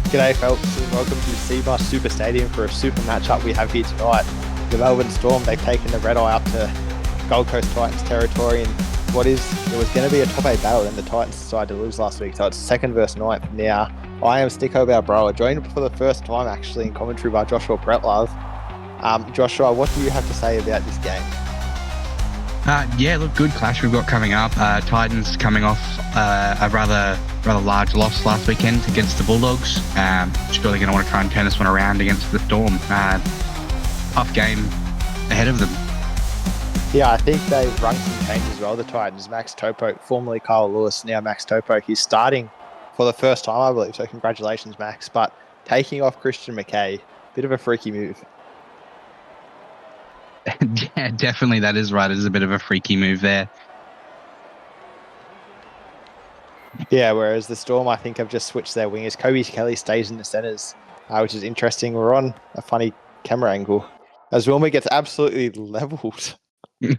G'day folks and welcome to Seabus Super Stadium for a super matchup we have here tonight. The Melbourne Storm, they've taken the red eye up to Gold Coast Titans territory and it was going to be a top 8 battle and the Titans decided to lose last week, so it's second versus ninth. Now, I am Sticko Balbroa, joined for the first time actually in commentary by Joshua Pretlove. Joshua, what do you have to say about this game? Good clash we've got coming up. Titans coming off a rather large loss last weekend against the Bulldogs. Surely going to want to try and turn this one around against the Storm. Tough game ahead of them. Yeah, I think they've run some changes as well, the Titans. Max Topo, formerly Kyle Lewis, now Max Topo. He's starting for the first time, I believe, so congratulations, Max. But taking off Christian McKay, bit of a freaky move. Yeah, definitely that is right. It is a bit of a freaky move there. Yeah, whereas the Storm, I think, have just switched their wingers. Kobe Kelly stays in the centres, which is interesting. We're on a funny camera angle as Wilmer gets absolutely levelled. Are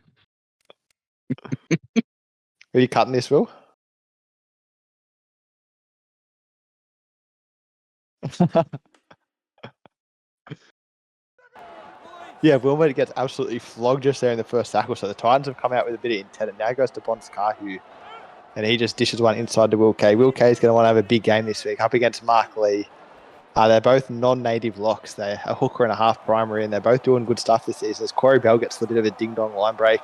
you cutting this, Will? Yeah, Wilmer gets absolutely flogged just there in the first tackle. So the Titans have come out with a bit of intent. And now goes to Bonskahu. And he just dishes one inside to Will Kay. Will Kay is going to want to have a big game this week up against Mark Lee. They're both non-native locks. They're a hooker and a half primary, and they're both doing good stuff this season. As Corey Bell gets a bit of a ding-dong line break,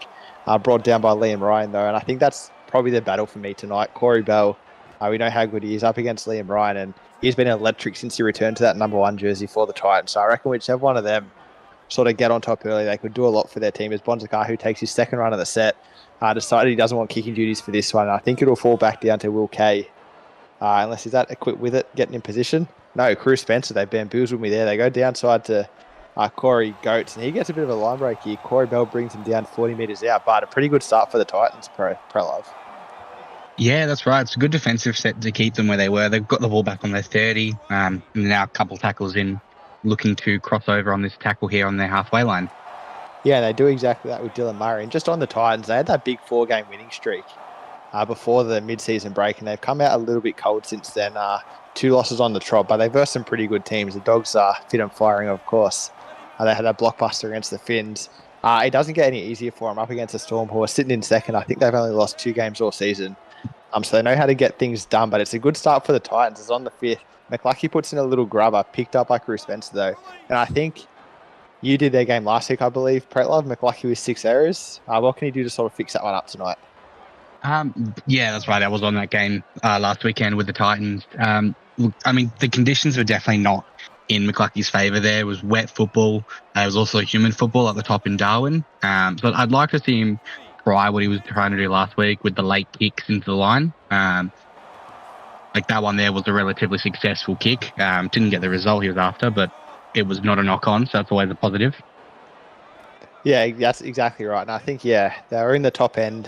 brought down by Liam Ryan, though. And I think that's probably the battle for me tonight. Corey Bell, we know how good he is up against Liam Ryan, and he's been electric since he returned to that number 1 jersey for the Titans. So I reckon whichever one of them sort of get on top early, they could do a lot for their team. As Bonzakar, who takes his second run of the set, decided he doesn't want kicking duties for this one. And I think it'll fall back down to Will Kay, unless he's that equipped with it, getting in position. No, Cruz Spencer, they bamboozled me there. They go downside to Corey Goetz, and he gets a bit of a line break here. Corey Bell brings him down 40 metres out, but a pretty good start for the Titans, Prelove. Yeah, that's right. It's a good defensive set to keep them where they were. They've got the ball back on their 30, and now a couple tackles in, looking to cross over on this tackle here on their halfway line. Yeah, they do exactly that with Dylan Murray. And just on the Titans, they had that big 4-game winning streak before the mid-season break, and they've come out a little bit cold since then. 2 losses on the trot, but they've versed some pretty good teams. The Dogs are fit and firing, of course. They had that blockbuster against the Finns. It doesn't get any easier for them up against the Storm, who are sitting in second. I think they've only lost 2 games all season. So they know how to get things done, but it's a good start for the Titans. It's on the 5th. McLucky puts in a little grubber, picked up by Cruz Spencer, though. And I think you did their game last week, I believe, Pretlove. McLucky with 6 errors. What can he do to sort of fix that one up tonight? Yeah, that's right. I was on that game last weekend with the Titans. The conditions were definitely not in McLucky's favour there. It was wet football. It was also humid football at the top in Darwin. So I'd like to see him try what he was trying to do last week with the late kicks into the line. Like that one there was a relatively successful kick. Didn't get the result he was after, but it was not a knock-on, so that's always a positive. Yeah, that's exactly right. And I think, they were in the top end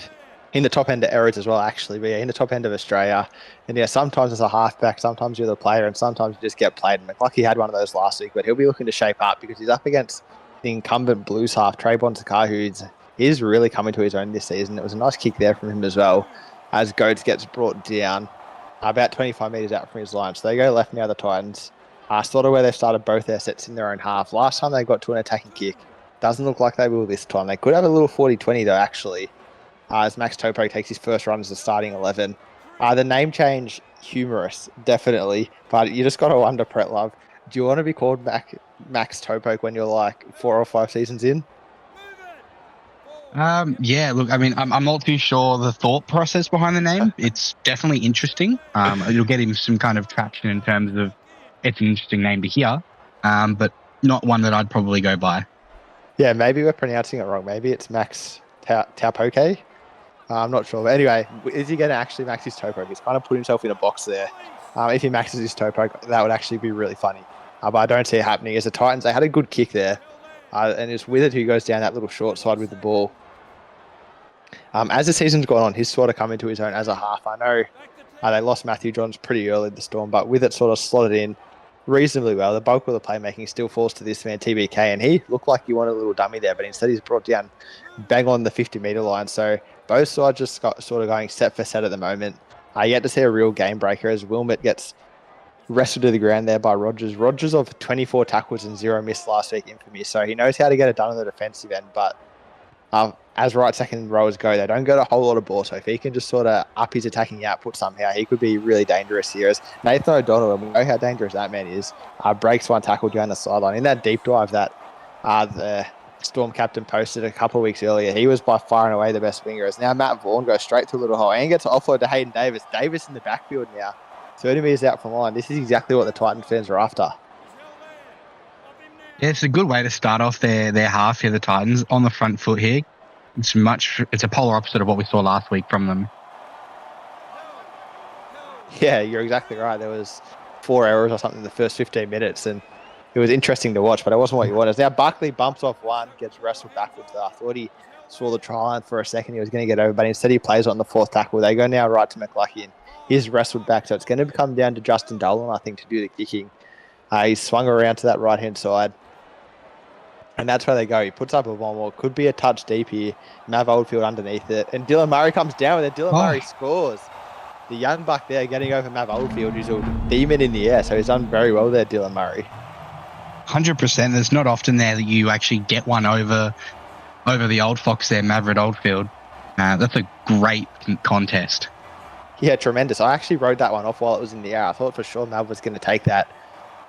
of errors as well, actually. But in the top end of Australia. And sometimes as a halfback, sometimes you're the player, and sometimes you just get played. And McLucky had one of those last week, but he'll be looking to shape up because he's up against the incumbent Blues half, Trey Bonzakar, who is really coming to his own this season. It was a nice kick there from him as well, as Goetz gets brought down about 25 metres out from his line. So they go left now, the Titans. Sort of where they started both their sets in their own half. Last time they got to an attacking kick. Doesn't look like they will this time. They could have a little 40-20 though, actually. As Max Topo takes his first run as the starting 11. The name change, humorous, definitely. But you just got to wonder, Pretlove, do you want to be called Max Topo when you're like 4 or 5 seasons in? Yeah, look, I'm not too sure the thought process behind the name. It's definitely interesting. It'll get him some kind of traction in terms of it's an interesting name to hear, but not one that I'd probably go by. Yeah, maybe we're pronouncing it wrong. Maybe it's Max Taupoke. I'm not sure. But anyway, is he going to actually max his Topo? He's kind of put himself in a box there. If he maxes his Topo, that would actually be really funny. But I don't see it happening. As the Titans, they had a good kick there. And it's Withard who goes down that little short side with the ball. As the season's gone on, he's sort of come into his own as a half. I know they lost Matthew Johns pretty early in the Storm, but with it sort of slotted in reasonably well. The bulk of the playmaking still falls to this man, TBK, and he looked like he wanted a little dummy there, but instead he's brought down bang on the 50-metre line. So both sides just got sort of going set for set at the moment. Yet to see a real game breaker as Wilmot gets wrestled to the ground there by Rogers. Rogers of 24 tackles and 0 missed last week in for me, so he knows how to get it done on the defensive end. But as right second rowers go, they don't get a whole lot of ball. So if he can just sort of up his attacking output somehow, he could be really dangerous here. As Nathan O'Donnell, and we know how dangerous that man is, breaks one tackle down the sideline. In that deep dive that the Storm captain posted a couple of weeks earlier, he was by far and away the best winger. As now Matt Vaughan goes straight through a little hole and gets an offload to Hayden Davis. Davis in the backfield now, 30 metres out from line. This is exactly what the Titans fans are after. Yeah, it's a good way to start off their half here, the Titans, on the front foot here. It's a polar opposite of what we saw last week from them. Yeah, you're exactly right. There was 4 errors or something in the first 15 minutes, and it was interesting to watch, but it wasn't what you wanted. Now Buckley bumps off one, gets wrestled backwards. I thought he saw the try line for a second. He was going to get over, but instead he plays on the 4th tackle. They go now right to McLucky, and he's wrestled back. So it's going to come down to Justin Dolan, I think, to do the kicking. He's swung around to that right-hand side, and that's where they go. He puts up a one more. Could be a touch deep here. Mav Oldfield underneath it, and Dylan Murray comes down with it. Dylan Murray scores. The young buck there getting over Mav Oldfield, who's a demon in the air. So he's done very well there, Dylan Murray. 100%. There's not often there that you actually get one over the old fox there, Maverick Oldfield. That's a great contest. Yeah, tremendous. I actually rode that one off while it was in the air. I thought for sure Mav was going to take that,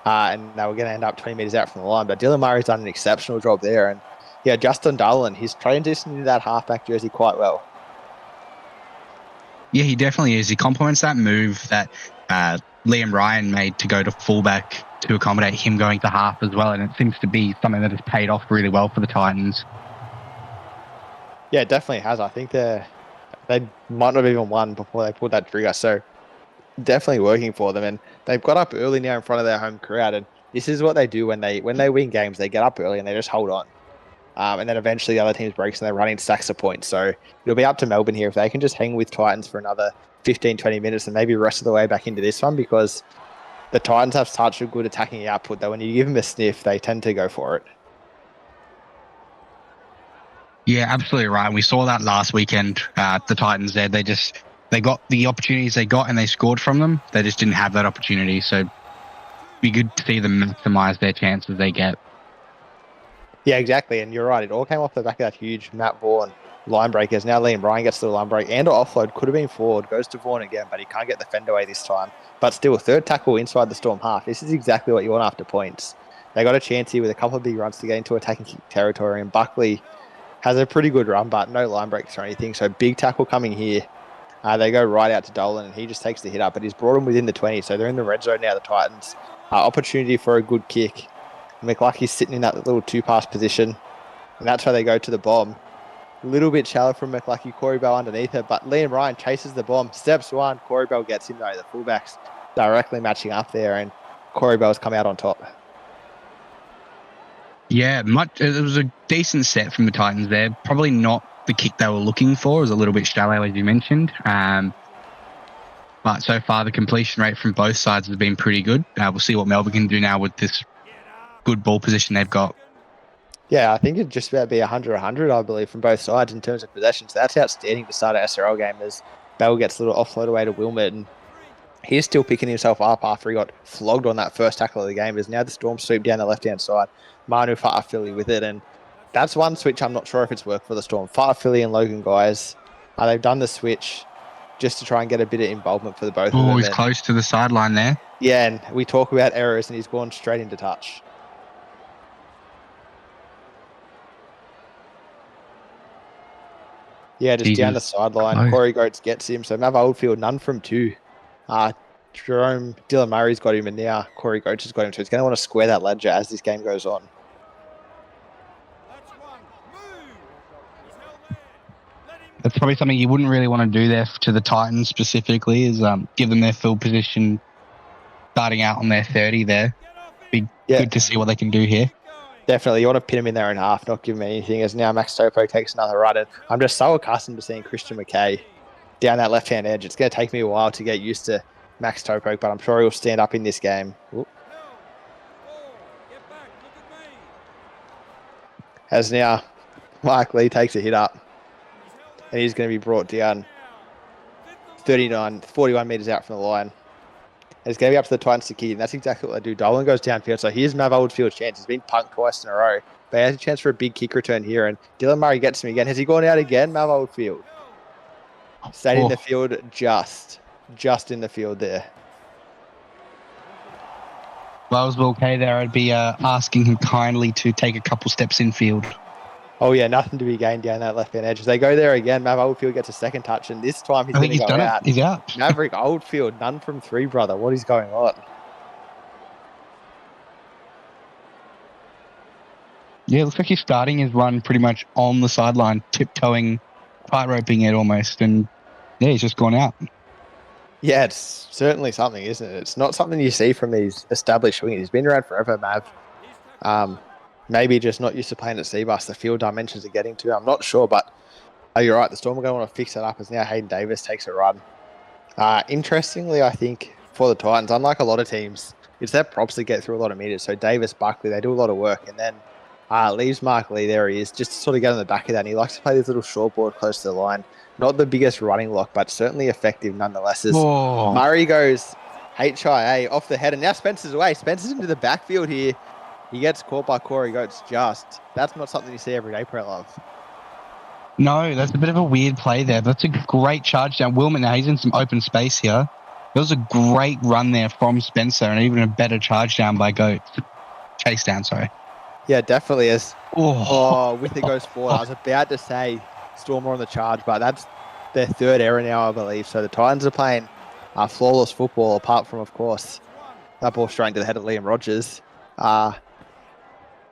and they were going to end up 20 metres out from the line. But Dylan Murray's done an exceptional job there. And yeah, Justin Dolan, he's transitioned into that halfback jersey quite well. Yeah, he definitely is. He complements that move that Liam Ryan made to go to fullback to accommodate him going to half as well, and it seems to be something that has paid off really well for the Titans. Yeah, it definitely has. I think they might not have even won before they pulled that trigger, so definitely working for them. And they've got up early now in front of their home crowd, and this is what they do when they win games. They get up early and they just hold on. And then eventually the other team's breaks and they're running stacks of points. So it'll be up to Melbourne here if they can just hang with Titans for another 15, 20 minutes and maybe rest of the way back into this one, because the Titans have such a good attacking output that when you give them a sniff, they tend to go for it. Yeah, absolutely right. We saw that last weekend. The Titans there, they got the opportunities they got and they scored from them. They just didn't have that opportunity. So it'd be good to see them maximize their chances they get. Yeah, exactly. And you're right. It all came off the back of that huge Matt Vaughan line breakers. Now Liam Ryan gets the line break and offload. Could have been forward. Goes to Vaughan again, but he can't get the fend away this time. But still, 3rd tackle inside the Storm half. This is exactly what you want after points. They got a chance here with a couple of big runs to get into attacking territory, and Buckley has a pretty good run, but no line breaks or anything. So big tackle coming here. They go right out to Dolan, and he just takes the hit up, but he's brought him within the 20. So they're in the red zone now, the Titans. Opportunity for a good kick. McLucky's sitting in that little 2-pass position, and that's why they go to the bomb. A little bit shallow from McLucky, Corey Bell underneath her, but Liam Ryan chases the bomb. Steps one, Corey Bell gets him though. The fullbacks directly matching up there, and Corey Bell's come out on top. Yeah, it was a decent set from the Titans there. Probably not the kick they were looking for. It was a little bit shallow, as you mentioned. But so far, the completion rate from both sides has been pretty good. We'll see what Melbourne can do now with this good ball position they've got. Yeah, I think it'd just about be 100-100, I believe, from both sides in terms of possession. So that's outstanding to start an SRL game, as Bell gets a little offload away to Wilmot, and he's still picking himself up after he got flogged on that first tackle of the game. As now the Storm sweep down the left-hand side. Manu Fa'afili with it, and that's one switch I'm not sure if it's worked for the Storm. Fa'afili and Logan Guys, they've done the switch just to try and get a bit of involvement for the both of them. Oh, he's close to the sideline there. Yeah, and we talk about errors, and he's gone straight into touch. Yeah, just down the sideline. Corey Goetz gets him. So Mav Oldfield, none from 2. Dylan Murray's got him, and now Corey Goetz has got him. So he's going to want to square that ledger as this game goes on. That's probably something you wouldn't really want to do there to the Titans specifically, is give them their field position starting out on their 30 there. Be good to see what they can do here. Definitely. You want to pin him in there in half, not give him anything, as now Max Topo takes another run. And I'm just so accustomed to seeing Christian McKay down that left-hand edge. It's going to take me a while to get used to Max Topo, but I'm sure he'll stand up in this game. As now Mark Lee takes a hit up, and he's going to be brought down 41 metres out from the line. And it's going to be up to the Titans to kick, and that's exactly what they do. Dolan goes downfield, so here's Mav Oldfield's chance. He's been punked twice in a row, but he has a chance for a big kick return here, and Dylan Murray gets him again. Has he gone out again? Mav Oldfield stayed in the field, just in the field there. If I was Will Kay there, I'd be asking him kindly to take a couple steps infield. Oh, yeah, nothing to be gained down that left-hand edge. As they go there again, Mav Oldfield gets a second touch, and this time he's going to go out. He's out. Maverick Oldfield, none from 3, brother. What is going on? Yeah, it looks like he's starting his run pretty much on the sideline, tiptoeing, tightroping it almost, and yeah, he's just gone out. Yeah, it's certainly something, isn't it? It's not something you see from these established wingers. He's been around forever, Mav. Maybe just not used to playing at Seabus. The field dimensions are getting to. I'm not sure, but you're right. The Storm are going to want to fix that up as now Hayden Davis takes a run. Interestingly, I think for the Titans, unlike a lot of teams, it's their props that get through a lot of meters. So Davis, Buckley, they do a lot of work, and then leaves Mark Lee, there he is, just to sort of get on the back of that. And he likes to play this little short board close to the line. Not the biggest running lock, but certainly effective nonetheless. As Murray goes HIA off the head, and now Spencer's away. Spencer's into the backfield here. He gets caught by Corey Goetz just. That's not something you see every day, Prelove. No, that's a bit of a weird play there. That's a great charge down. Wilman, now he's in some open space here. It was a great run there from Spencer, and even a better charge down by Goetz. Chase down, sorry. Yeah, definitely is. With it goes forward. I was about to say Storm are on the charge, but that's their third error now, I believe. So the Titans are playing flawless football, apart from, of course, that ball straight into the head of Liam Rogers.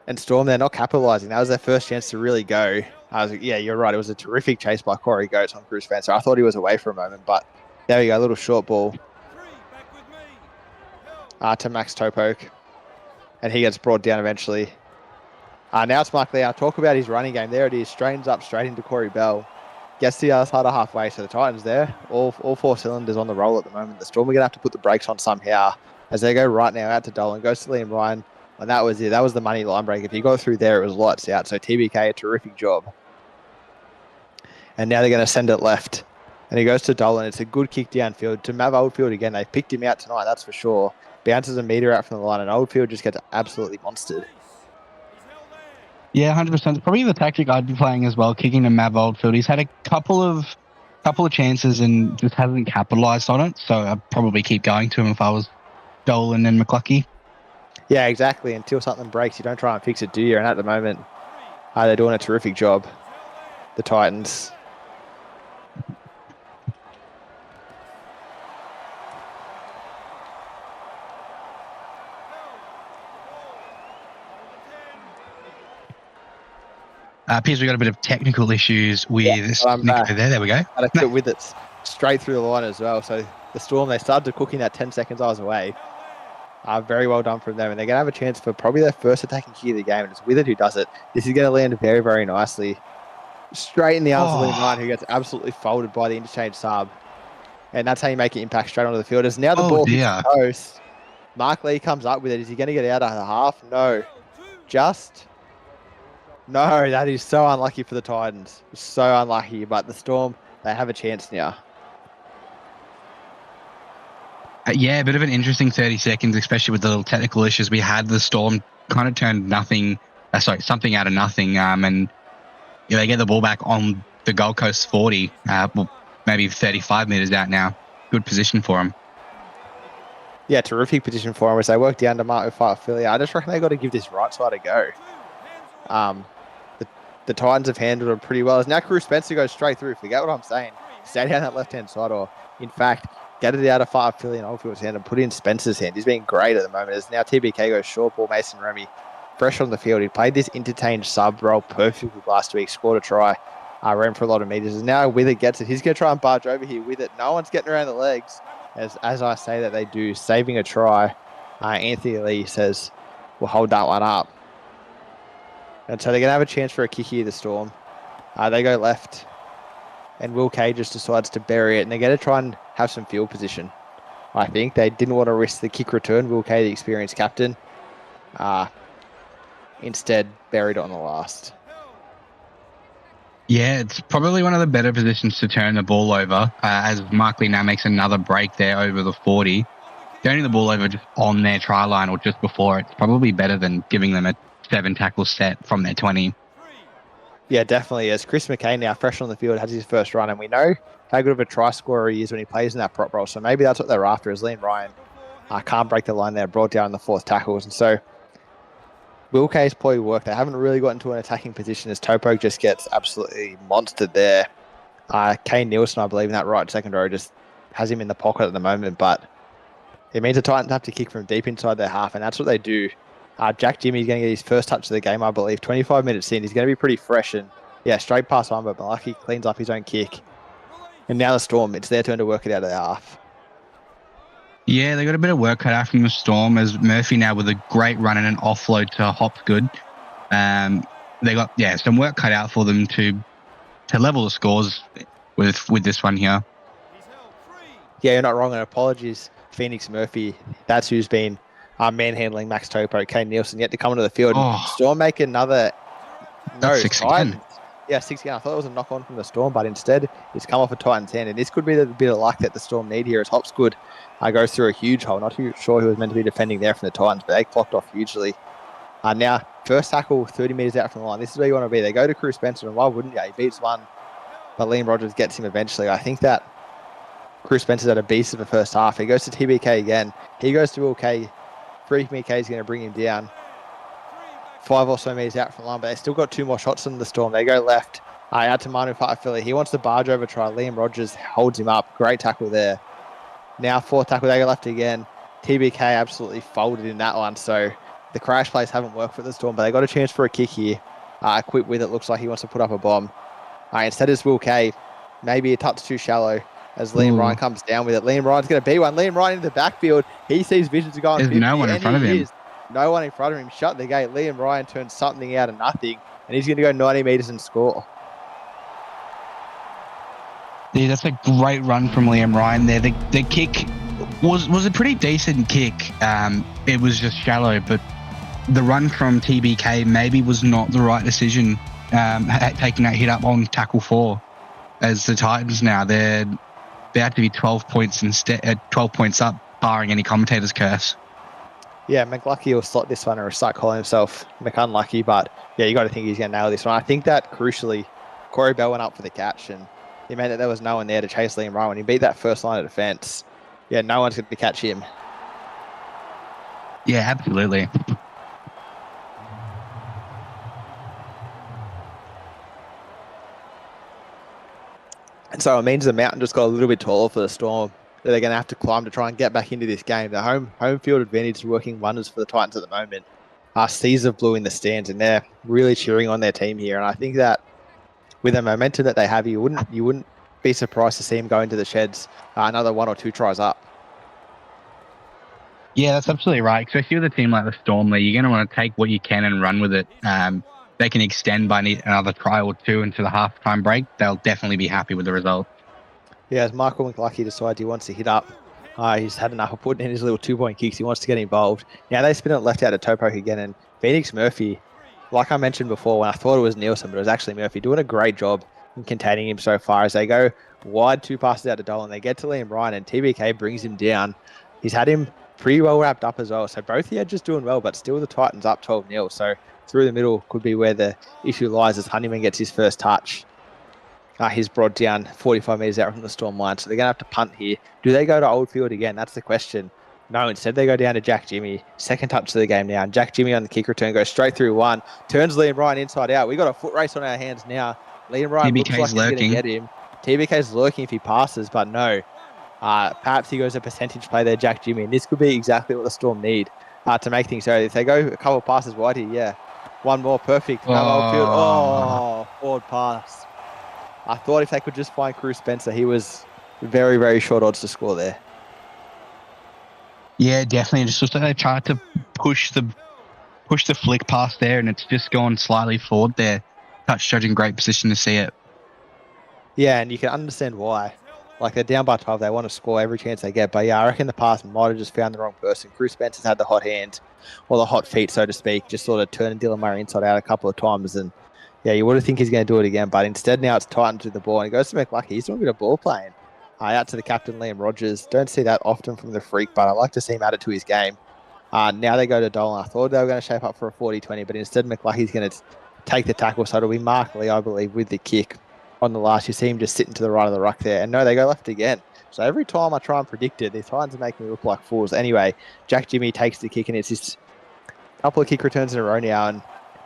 And Storm, they're not capitalising. That was their first chance to really go. I was like, yeah, you're right. It was a terrific chase by Corey Goetz on Cruz Spencer. I thought he was away for a moment, but there we go. A little short ball to Max Topoke. And he gets brought down eventually. Now it's Mark Lee. I'll talk about his running game. There it is. Straightens up straight into Corey Bell. Gets to the other side of halfway. So the Titans there, all 4 cylinders on the roll at the moment. The Storm are going to have to put the brakes on somehow as they go right now out to Dolan. Goes to Liam Ryan. And that was it. That was the money line break. If he got through there, it was lights out. So TBK, a terrific job. And now they're going to send it left. And he goes to Dolan. It's a good kick downfield to Mav Oldfield again. They've picked him out tonight, that's for sure. Bounces a meter out from the line, and Oldfield just gets absolutely monstered. Yeah, 100%. Probably the tactic I'd be playing as well, kicking to Mav Oldfield. He's had a couple of chances and just hasn't capitalised on it. So I'd probably keep going to him if I was Dolan and McCluckey. Yeah, exactly. Until something breaks, you don't try and fix it, do you? And at the moment, they're doing a terrific job, the Titans. Appears we got a bit of technical issues with Nico there. There we go. And I with it straight through the line as well. So the Storm, they started to cook in that 10 seconds I was away. Very well done from them. And they're going to have a chance for probably their first attacking key of the game. And it's Withard who does it. This is going to land very, very nicely. Straight in the arms of Liam Ryan, who gets absolutely folded by the interchange sub. And that's how you make an impact straight onto the field. As now the ball hits the post. Mark Lee comes up with it. Is he going to get out of the half? No. No, that is so unlucky for the Titans. So unlucky. But the Storm, they have a chance now. Yeah, a bit of an interesting 30 seconds, especially with the little technical issues we had. The Storm kind of turned something out of nothing. And they get the ball back on the Gold Coast 40, maybe 35 metres out now. Good position for them. Yeah, terrific position for them as they work down to Martin Fiat. I just reckon they got to give this right side a go. The Titans have handled it pretty well. As now Cruz Spencer goes straight through. Forget what I'm saying. Stay down that left-hand side, or in fact, get it out of Fiat and Oldfield's hand and put it in Spencer's hand. He's been great at the moment. As now TBK goes short ball, Mason Remy fresh on the field. He played this interchange sub role perfectly last week, scored a try, ran for a lot of meters. And now Withard gets it. He's going to try and barge over here with it. No one's getting around the legs. As I say that they do, saving a try. Anthony Lee says, we'll hold that one up. And so they're going to have a chance for a kick here, the Storm. They go left. And Will Kay just decides to bury it. And they're going to try and have some field position. I think they didn't want to risk the kick return. Will Kay, the experienced captain, instead buried it on the last. Yeah, it's probably one of the better positions to turn the ball over as Mark Lee now makes another break there over the 40. turning the ball over just on their try line or just before it's probably better than giving them a 7 tackle set from their 20. Yeah, definitely is. Chris McKay now fresh on the field, has his first run, and we know how good of a try scorer he is when he plays in that prop role. So maybe that's what they're after, is Liam Ryan can't break the line there, brought down in the fourth tackles. And so Will K's probably worked. They haven't really got into an attacking position as Topo just gets absolutely monstered there. Kane Nielsen, I believe, in that right second row just has him in the pocket at the moment, but it means the Titans have to kick from deep inside their half, and that's what they do. Jack Jimmy's going to get his first touch of the game, I believe. 25 minutes in, he's going to be pretty fresh, and yeah, straight past one, but Malaki cleans up his own kick. And now the Storm, it's their turn to work it out of their half. Yeah, they got a bit of work cut out from the Storm as Murphy now with a great run and an offload to Hopgood. They got some work cut out for them to level the scores with this one here. Yeah, you're not wrong, and apologies, Phoenix Murphy. That's who's been manhandling Max Topo, Kane Nielsen, yet to come into the field. Storm make another. That's 6 again. Yeah, 6 again. I thought it was a knock on from the Storm, but instead it's come off a Titans hand. And this could be the bit of luck that the Storm need here as Hopgood goes through a huge hole. Not too sure who was meant to be defending there from the Titans, but they clocked off hugely. Now, first tackle 30 metres out from the line. This is where you want to be. They go to Cruz Spencer, and why wouldn't you? He beats one, but Liam Rogers gets him eventually. I think that Cruz Spencer's had a beast of the first half. He goes to TBK again. He goes to Will K. 3 MK is going to bring him down. 5 or so metres out from the line, but they still got 2 more shots in the Storm. They go left. Out to Manu Fa'afili. He wants to barge over try. Liam Rogers holds him up. Great tackle there. Now 4th tackle. They go left again. TBK absolutely folded in that one. So the crash plays haven't worked for the Storm, but they got a chance for a kick here. Equipped with it. Looks like he wants to put up a bomb. Instead it's Will K. Maybe a touch too shallow as Liam Ryan comes down with it. Liam Ryan's going to be one. Liam Ryan in the backfield. He sees visions going. There's 50, no one in front of him. No one in front of him. Shut the gate. Liam Ryan turns something out of nothing, and he's going to go 90 metres and score. Yeah, that's a great run from Liam Ryan there. The kick was a pretty decent kick. It was just shallow, but the run from TBK maybe was not the right decision, taking that hit up on tackle 4. As the Titans now, they have to be 12 points instead, 12 points up, barring any commentator's curse. Yeah, McLucky will slot this one or start calling himself McUnlucky, but yeah, you got to think he's going to nail this one. I think that crucially, Corey Bell went up for the catch, and it meant that there was no one there to chase Liam Ryan. When he beat that first line of defence, yeah, no one's going to catch him. Yeah, absolutely. And so it means the mountain just got a little bit taller for the Storm that they're going to have to climb to try and get back into this game. The home field advantage is working wonders for the Titans at the moment. Seas of blue in the stands, and they're really cheering on their team here. And I think that with the momentum that they have, you wouldn't be surprised to see them go into the sheds another 1 or 2 tries up. Yeah, that's absolutely right. Especially with a team like the Storm, there, you're going to want to take what you can and run with it. They can extend by another try or 2 into the halftime break. They'll definitely be happy with the result. Yeah, as Michael McLucky decides he wants to hit up, he's had enough of putting in his little 2-point kicks. He wants to get involved. Now they spin it left out to Topo again, and Phoenix Murphy, like I mentioned before, when I thought it was Nielsen, but it was actually Murphy, doing a great job in containing him so far as they go wide 2 passes out to Dolan. They get to Liam Ryan, and TBK brings him down. He's had him pretty well wrapped up as well. So both the edges doing well, but still the Titans up 12-0. So through the middle could be where the issue lies as Honeyman gets his first touch. He's brought down 45 metres out from the Storm line. So they're going to have to punt here. Do they go to Oldfield again? That's the question. No, instead they go down to Jack Jimmy. Second touch of the game now. And Jack Jimmy on the kick return goes straight through 1. Turns Liam Ryan inside out. We got a foot race on our hands now. Liam Ryan looks like he's going to get him. TBK's lurking if he passes, but no. Perhaps he goes a percentage play there, Jack Jimmy. And this could be exactly what the Storm need to make things so. If they go a couple of passes wide here, yeah. One more, perfect. Forward pass. I thought if they could just find Cruz Spencer, he was very, very short odds to score there. Yeah, definitely. Just looks like they tried to push the flick past there, and it's just gone slightly forward there. Touch judge in great position to see it. Yeah, and you can understand why. Like, they're down by 12. They want to score every chance they get. But yeah, I reckon the pass might have just found the wrong person. Cruz Spencer's had the hot hand, or the hot feet, so to speak, just sort of turning Dylan Murray inside out a couple of times. And yeah, you would have think he's going to do it again. But instead now it's Titans with the ball. And he goes to McLucky. He's not good at ball playing. out to the captain, Liam Rogers. Don't see that often from the freak, but I like to see him added to his game. Now they go to Dolan. I thought they were going to shape up for a 40-20, but instead McLucky's going to take the tackle. So it'll be Mark Lee, I believe, with the kick on the last. You see him just sitting to the right of the ruck there. And no, they go left again. So every time I try and predict it, these Titans are making me look like fools. Anyway, Jack Jimmy takes the kick, and it's just a couple of kick returns in a row now, and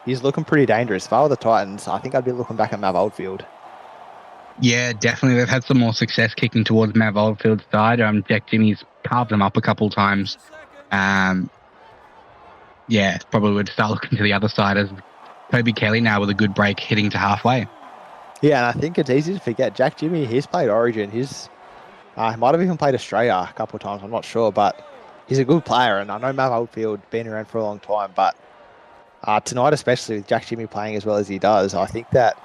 he's looking pretty dangerous. If I were the Titans, I think I'd be looking back at Mav Oldfield. Yeah, definitely. They've had some more success kicking towards Mav Oldfield's side. Jack Jimmy's carved them up a couple times. Probably would start looking to the other side as Toby Kelly now with a good break hitting to halfway. Yeah, and I think it's easy to forget. Jack Jimmy, he's played Origin. He might have even played Australia a couple of times. I'm not sure, but he's a good player. And I know Mav Oldfield been around for a long time, but tonight, especially with Jack Jimmy playing as well as he does, I think that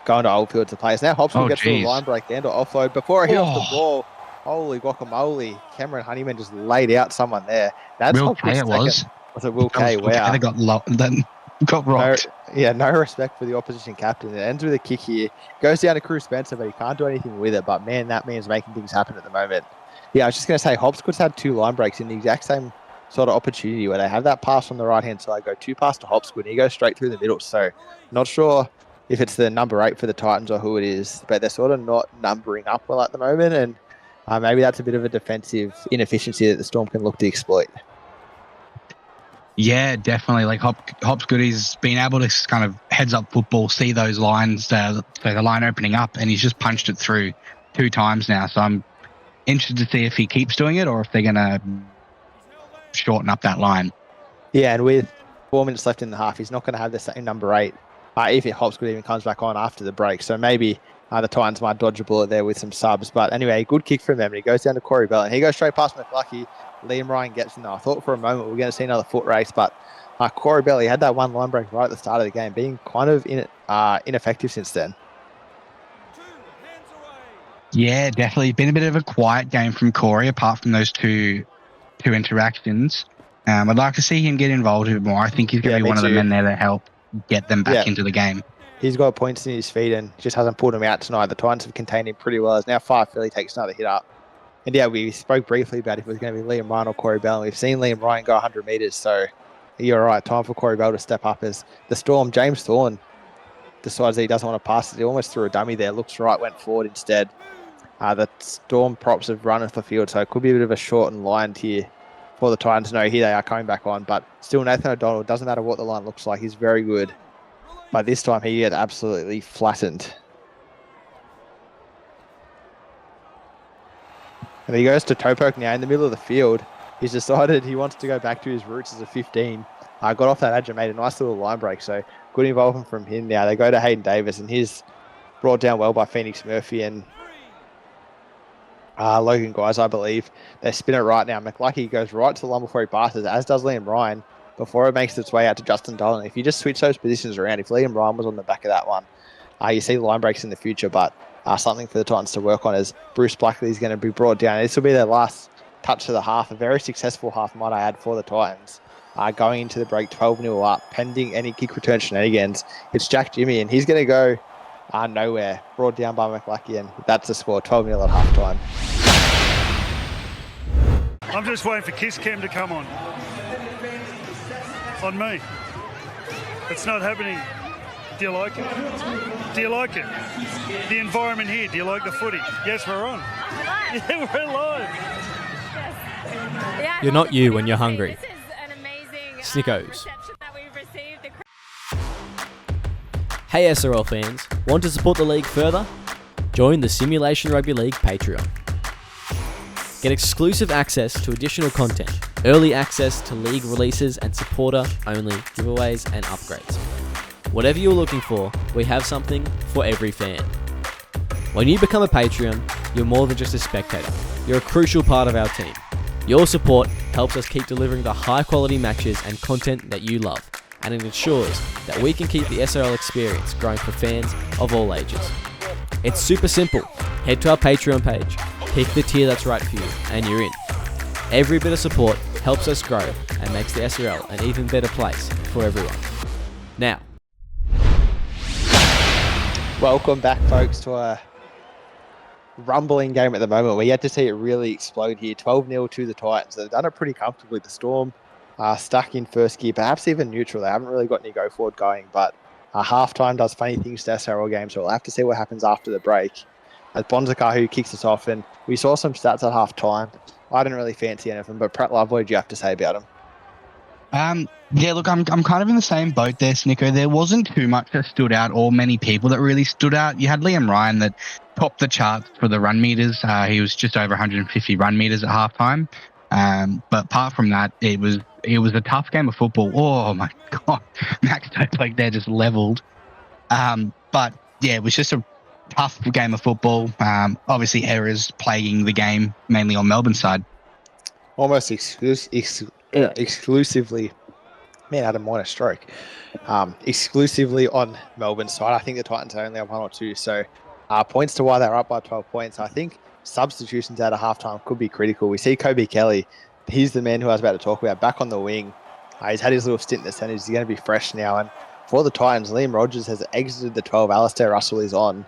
going to Oldfield to play. Now Hopkins gets to the line break then to offload. Before he hit off the ball, holy guacamole, Cameron Honeyman just laid out someone there. That's Will K it was. Was it Will K? Wow. They got rocked. No respect for the opposition captain. It ends with a kick here. Goes down to Cruz Spencer, but he can't do anything with it. But man, that man's making things happen at the moment. Yeah, I was just going to say, Hopkins had 2 line breaks in the exact same sort of opportunity where they have that pass on the right-hand side, go 2 passes to Hopkins, and he goes straight through the middle. So not sure if it's the number 8 for the Titans or who it is, but they're sort of not numbering up well at the moment. And maybe that's a bit of a defensive inefficiency that the Storm can look to exploit. Yeah, definitely. Like Hop's good. He's been able to kind of heads up football, see those lines, so the line opening up, and he's just punched it through 2 times now. So I'm interested to see if he keeps doing it or if they're going to shorten up that line. Yeah, and with 4 minutes left in the half, he's not going to have the same number 8 if Hopkins even comes back on after the break. So maybe the Titans might dodge a bullet there with some subs. But anyway, good kick from them. And he goes down to Corey Bell, and he goes straight past McLucky. Liam Ryan gets in there. I thought for a moment we were going to see another foot race, but Corey Bell, he had that one line break right at the start of the game, being kind of ineffective since then. Yeah, definitely. Been a bit of a quiet game from Corey, apart from those two interactions. I'd like to see him get involved a bit more. I think he's going to be one of the men there that help get them back into the game. He's got points in his feet and just hasn't pulled him out tonight. The Titans have contained him pretty well. It's now 5 Philly takes another hit up. And yeah, we spoke briefly about if it was going to be Liam Ryan or Corey Bell. And we've seen Liam Ryan go 100 metres. So you're right. Time for Corey Bell to step up as the Storm. James Thorne decides that he doesn't want to pass it. He almost threw a dummy there. Looks right, went forward instead. The Storm props have run off the field. So it could be a bit of a shortened line here for the Titans. No, here they are coming back on. But still, Nathan O'Donnell, doesn't matter what the line looks like. He's very good. But this time he gets absolutely flattened. And he goes to Topok now in the middle of the field. He's decided he wants to go back to his roots as a 15. Got off that edge and made a nice little line break. So good involvement from him now. They go to Hayden Davis, and he's brought down well by Phoenix Murphy and Logan Guys, I believe. They spin it right now. McLucky goes right to the line before he passes, as does Liam Ryan, before it makes its way out to Justin Dolan. If you just switch those positions around, if Liam Ryan was on the back of that one, you see line breaks in the future, but something for the Titans to work on as Bruce Blackley is going to be brought down. This will be their last touch of the half, a very successful half, might I add, for the Titans. Going into the break 12-0 up, pending any kick return shenanigans. It's Jack Jimmy, and he's going to go nowhere. Brought down by McLucky, and that's the score, 12-0 at halftime. I'm just waiting for Kiss Cam to come on me. It's not happening. Do you like it? Do you like it? The environment here, do you like the footy? Yes, we're on. Yeah, we're live. You're not you when you're hungry. Snickos. Hey SRL fans, want to support the league further? Join the Simulation Rugby League Patreon. Get exclusive access to additional content, early access to league releases and supporter-only giveaways and upgrades. Whatever you're looking for, we have something for every fan. When you become a Patreon, you're more than just a spectator. You're a crucial part of our team. Your support helps us keep delivering the high-quality matches and content that you love, and it ensures that we can keep the SRL experience growing for fans of all ages. It's super simple. Head to our Patreon page, pick the tier that's right for you, and you're in. Every bit of support helps us grow and makes the SRL an even better place for everyone. Now, welcome back, folks, to rumbling game at the moment. We're yet to see it really explode here. 12-0 to the Titans. They've done it pretty comfortably. The Storm stuck in first gear, perhaps even neutral. They haven't really got any go forward going, but halftime does funny things to SRL games, so we'll have to see what happens after the break. As Bonzakahu kicks us off, and we saw some stats at halftime. I didn't really fancy any of them, but Pratt Love, what did you have to say about him? Yeah, look, I'm kind of in the same boat there, Snicker. There wasn't too much that stood out, or many people that really stood out. You had Liam Ryan that topped the charts for the run meters. He was just over 150 run meters at halftime. But apart from that, it was a tough game of football. Oh my God, Max Toplake there just leveled. But yeah, it was just a tough game of football. Obviously, errors plaguing the game, mainly on Melbourne's side. Almost exclusively, man, I had a minor stroke. Exclusively on Melbourne's side. I think the Titans are only on 1 or 2. So points to why they're up by 12 points. I think substitutions out of halftime could be critical. We see Kobe Kelly. He's the man who I was about to talk about, back on the wing. He's had his little stint in the centre. He's going to be fresh now. And for the Titans, Liam Rogers has exited the 12. Alistair Russell is on.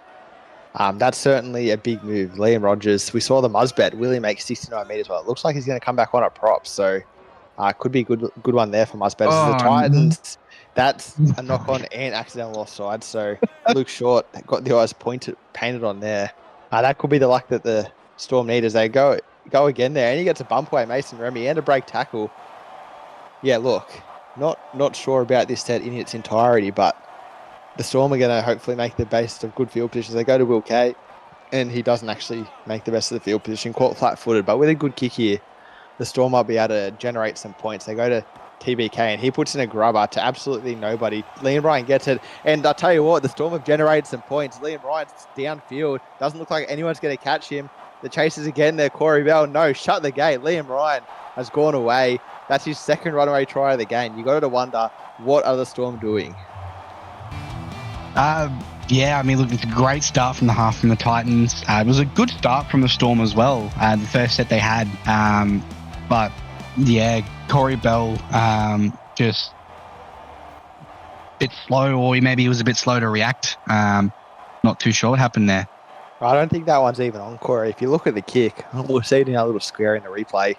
That's certainly a big move. Liam Rogers. We saw the Musbet. Will he make 69 metres? Well, it looks like he's going to come back on at props. So could be a good one there for Musbet. The Titans, that's a knock-on and accidental offside. So Luke Short got the eyes painted on there. That could be the luck that the Storm need as they go again there. And he gets a bump away, Mason Remy, and a break tackle. Yeah, look, not sure about this set in its entirety, but the Storm are going to hopefully make the best of good field positions. They go to Will Kay, and he doesn't actually make the best of the field position, caught flat-footed. But with a good kick here, the Storm might be able to generate some points. They go to TBK, and he puts in a grubber to absolutely nobody. Liam Ryan gets it, and I'll tell you what, the Storm have generated some points. Liam Ryan's downfield. Doesn't look like anyone's going to catch him. The chasers again there, Corey Bell. No, shut the gate. Liam Ryan has gone away. That's his second runaway try of the game. You got to wonder, what are the Storm doing? Yeah, I mean, look, it's a great start from the half from the Titans. It was a good start from the Storm as well, the first set they had. But, yeah, Corey Bell just a bit slow, or maybe he was a bit slow to react. Not too sure what happened there. I don't think that one's even on, Corey. If you look at the kick, we'll see it in our little square in the replay.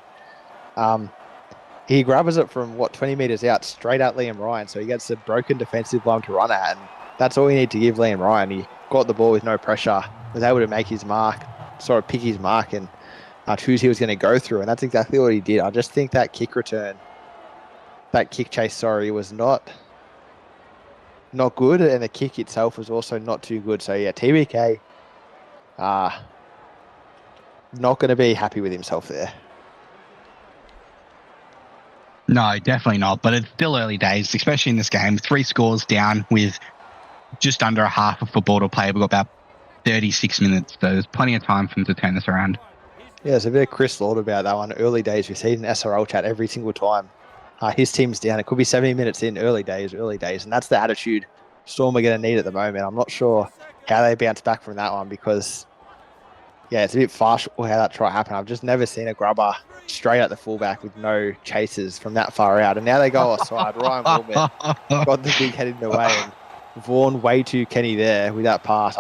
He grabs it from, 20 metres out, straight at Liam Ryan. So he gets a broken defensive line to run at. And that's all you need to give Liam Ryan. He got the ball with no pressure, was able to make his mark, sort of pick his mark and choose he was going to go through. And that's exactly what he did. I just think that kick chase, was not good. And the kick itself was also not too good. So yeah, TBK, not going to be happy with himself there. No, definitely not. But it's still early days, especially in this game. 3 scores down with just under a half of football to play. We've got about 36 minutes, so there's plenty of time for them to turn this around. Yeah, there's a bit of Chris Lord about that one. Early days, we see it in SRL chat every single time. His team's down. It could be 70 minutes in, early days. And that's the attitude Storm are going to need at the moment. I'm not sure how they bounce back from that one because, yeah, it's a bit fast how that try happened. I've just never seen a grubber straight at the fullback with no chasers from that far out. And now they go offside. Ryan Woolman got the big head in the way. And Vaughan way too Kenny there with that pass.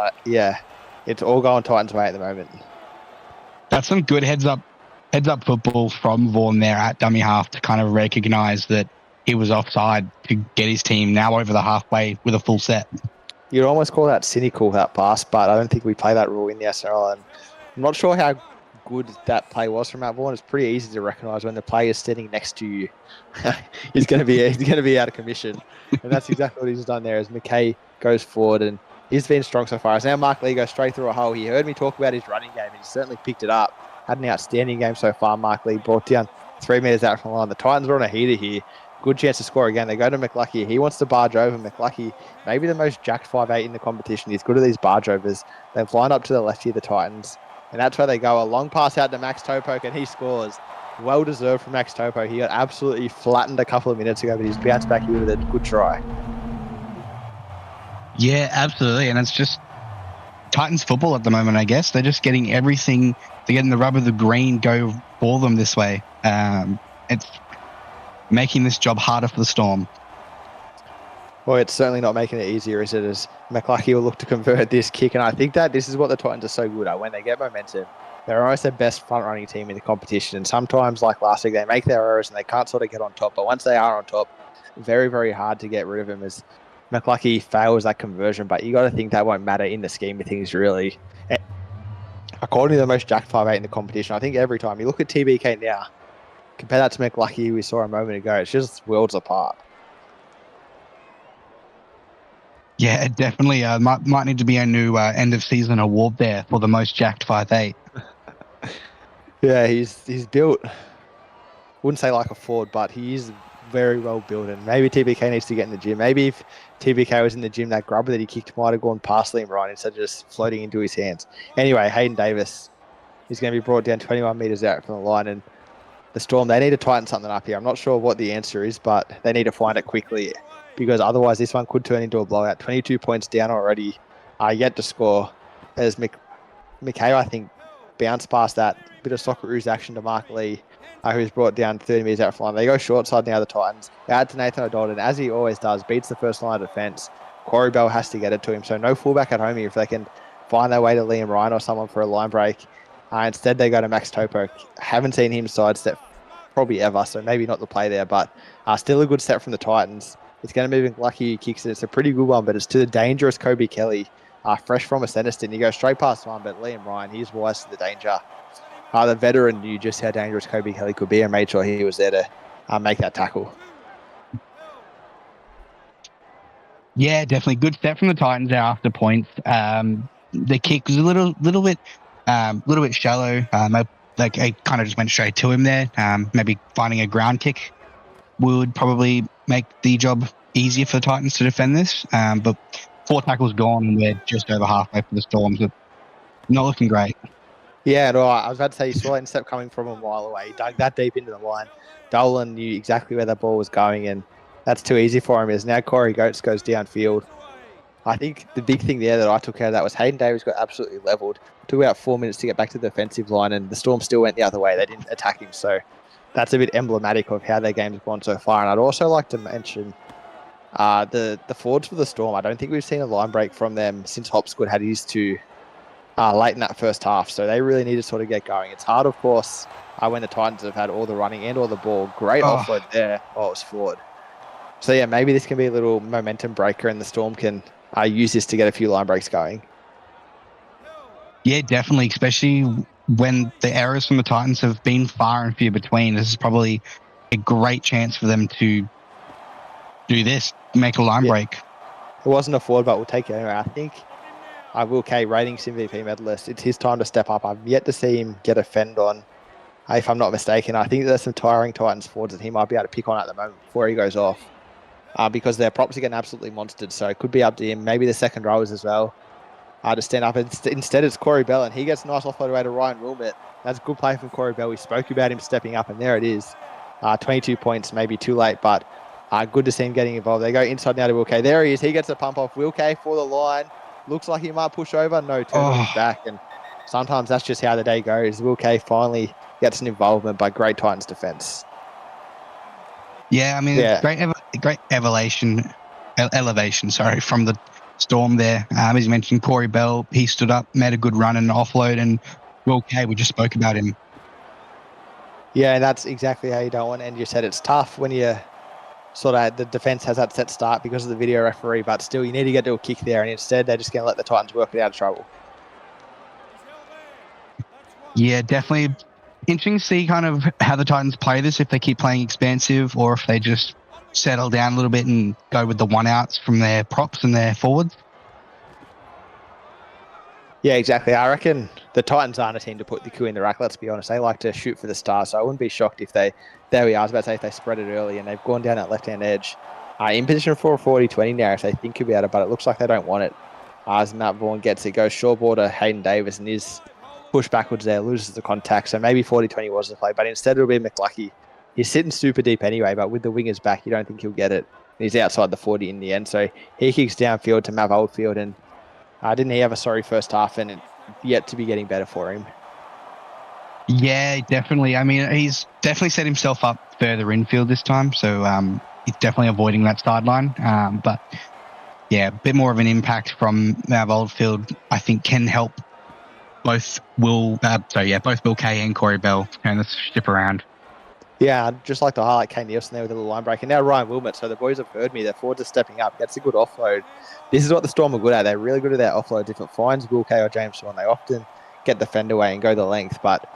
It's all going Titans' way at the moment. That's some good heads up football from Vaughan there at dummy half to kind of recognise that he was offside to get his team now over the halfway with a full set. You'd almost call that cynical, that pass, but I don't think we play that rule in the SRL. And I'm not sure how good that play was from Matt Vaughan. It's pretty easy to recognise when the player is standing next to you. he's going to be out of commission, and that's exactly what he's done there. As McKay goes forward, and he's been strong so far. As now Mark Lee goes straight through a hole. He heard me talk about his running game, and he certainly picked it up. Had an outstanding game so far. Mark Lee brought down 3 metres out from the line. The Titans are on a heater here. Good chance to score again. They go to McLucky. He wants to barge over. McLucky, maybe the most jacked 5'8" in the competition. He's good at these barge overs. They've lined up to the left here, the Titans. And that's where they go. A long pass out to Max Topoke, and he scores. Well deserved from Max Topo. He got absolutely flattened a couple of minutes ago, but he's bounced back here with a good try. Yeah, absolutely. And it's just Titans football at the moment, I guess. They're just getting everything. They're getting the rub of the green go for them this way. It's making this job harder for the Storm. Well, it's certainly not making it easier, is it? As McLucky will look to convert this kick, and I think that this is what the Titans are so good at. When they get momentum, they're almost the best front-running team in the competition. And sometimes, like last week, they make their errors and they can't sort of get on top. But once they are on top, very, very hard to get rid of them as McLucky fails that conversion. But you got to think that won't matter in the scheme of things, really. According to the most jacked 5'8" in the competition, I think every time you look at TBK now, compare that to McLucky we saw a moment ago, it's just worlds apart. Yeah, it definitely might need to be a new end of season award there for the most jacked 5'8". Yeah, he's built, wouldn't say like a Ford, but he is very well built. And maybe TBK needs to get in the gym. Maybe if TBK was in the gym, that grubber that he kicked might have gone past Liam Ryan instead of just floating into his hands. Anyway, Hayden Davis is going to be brought down 21 metres out from the line. And the Storm, they need to tighten something up here. I'm not sure what the answer is, but they need to find it quickly because otherwise this one could turn into a blowout. 22 points down already, yet to score. As McKay, I think, bounced past that bit of Socceroos action to Mark Lee, who's brought down 30 metres out from line. They go short side now, the Titans. Out to Nathan O'Donnell, and as he always does, beats the first line of defence. Corey Bell has to get it to him, so no fullback at home here if they can find their way to Liam Ryan or someone for a line break. Instead, they go to Max Topo. Haven't seen him sidestep probably ever, so maybe not the play there, but still a good step from the Titans. It's going to be Lucky who kicks it. It's a pretty good one, but it's to the dangerous Kobe Kelly, fresh from a centre stint. He goes straight past one, but Liam Ryan, he's wise to the danger. The veteran knew just how dangerous Kobe Kelly could be and made sure he was there to make that tackle. Yeah, definitely good step from the Titans there after points. The kick was a little bit shallow. Like it kind of just went straight to him there. Maybe finding a ground kick would probably make the job easier for the Titans to defend this. But 4 tackles gone and we're just over halfway for the Storms. So not looking great. Yeah, no, I was about to say you saw that step coming from a mile away. He dug that deep into the line. Dolan knew exactly where that ball was going, and that's too easy for him. As now Corey Goetz goes downfield. I think the big thing there that I took out of that was Hayden Davis got absolutely levelled. It took about 4 minutes to get back to the defensive line, and the Storm still went the other way. They didn't attack him, so that's a bit emblematic of how their game's gone so far. And I'd also like to mention the forwards for the Storm. I don't think we've seen a line break from them since Hopsgood had his two late in that first half, so they really need to sort of get going. It's hard, of course, when the Titans have had all the running and all the ball. Great offload there. Oh, it was forward. So yeah, maybe this can be a little momentum breaker and the Storm can use this to get a few line breaks going. Yeah, definitely, especially when the errors from the Titans have been far and few between. This is probably a great chance for them to do this, make a line break. It wasn't a forward, but we'll take it anyway. I think Will Kay, ratings MVP medalist, it's his time to step up. I've yet to see him get a fend on, if I'm not mistaken. I think there's some tiring Titans forwards that he might be able to pick on at the moment before he goes off. Because their props are getting absolutely monstered, so it could be up to him. Maybe the second rowers as well to stand up. Instead, it's Corey Bell, and he gets a nice offload away to Ryan Wilmot. That's a good play from Corey Bell. We spoke about him stepping up, and there it is. 22 points, maybe too late, but good to see him getting involved. They go inside now to Will Kay. There he is. He gets a pump off. Will Kay for the line. Looks like he might push over. No, turn on his back, and sometimes that's just how the day goes. Will Kay finally gets an involvement by great Titans defense. Yeah, I mean, great elevation, from the Storm there. As you mentioned, Corey Bell, he stood up, made a good run and offload, and Will Kay, we just spoke about him. Yeah, and that's exactly how you don't want to end. You said it's tough when you sort of, the defense has that set start because of the video referee, but still you need to get to a kick there, and instead they're just going to let the Titans work it out of trouble. Yeah, definitely interesting to see kind of how the Titans play this, if they keep playing expansive or if they just settle down a little bit and go with the one-outs from their props and their forwards. Yeah, exactly. I reckon the Titans aren't a team to put the coup in the rack, let's be honest. They like to shoot for the stars, so I wouldn't be shocked if they, there we are, I was about to say if they spread it early and they've gone down that left-hand edge. In position for a 40-20 now if they think about it, but it looks like they don't want it. As Matt Vaughan gets it, goes short ball to Hayden Davis and is pushed backwards there, loses the contact, so maybe 40-20 was the play, but instead it'll be McLucky. He's sitting super deep anyway, but with the wingers back, you don't think he'll get it. He's outside the 40 in the end, so he kicks downfield to Mav Oldfield, and didn't he have a sorry first half, and yet to be getting better for him. Yeah, definitely. I mean, he's definitely set himself up further infield this time, so he's definitely avoiding that sideline. But yeah, a bit more of an impact from Mav Oldfield, I think, can help both Will Kay and Corey Bell turn the ship around. Yeah, I'd just like to highlight Kane Nielsen there with a little line break. And now Ryan Wilmot. So the boys have heard me. Their forwards are stepping up. That's a good offload. This is what the Storm are good at. They're really good at their offloads. If it finds Will Kay or James Shawn, they often get the fend away and go the length. But